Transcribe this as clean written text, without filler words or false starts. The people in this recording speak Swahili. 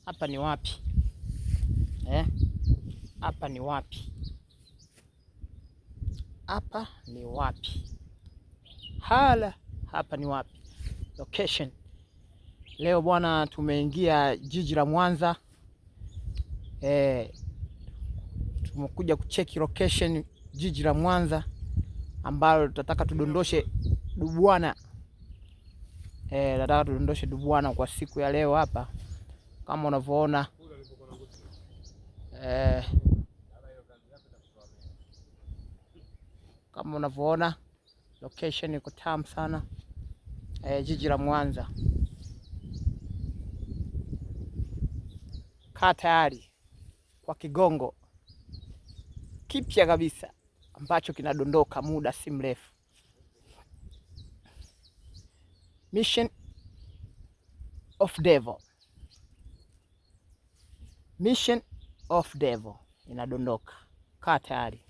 hapa ni wapi? Hapa ni wapi? Hapa ni wapi? Hala, hapa ni wapi? Location. Leo bwana, tumeingia jiji la Mwanza. Tumekuja kucheki location jiji la Mwanza ambalo tutataka tudondoshe dubwana. Nataka tudondoshe dubwana kwa siku ya leo hapa. Kama unavyoona kama unavyoona location iko tamu sana. Jiji la Mwanza. Kaa tayari kwa kigongo kipya kabisa ambacho kinadondoka muda si mrefu. Mission of Devil. Mission of Devil inadondoka. Kaa tayari.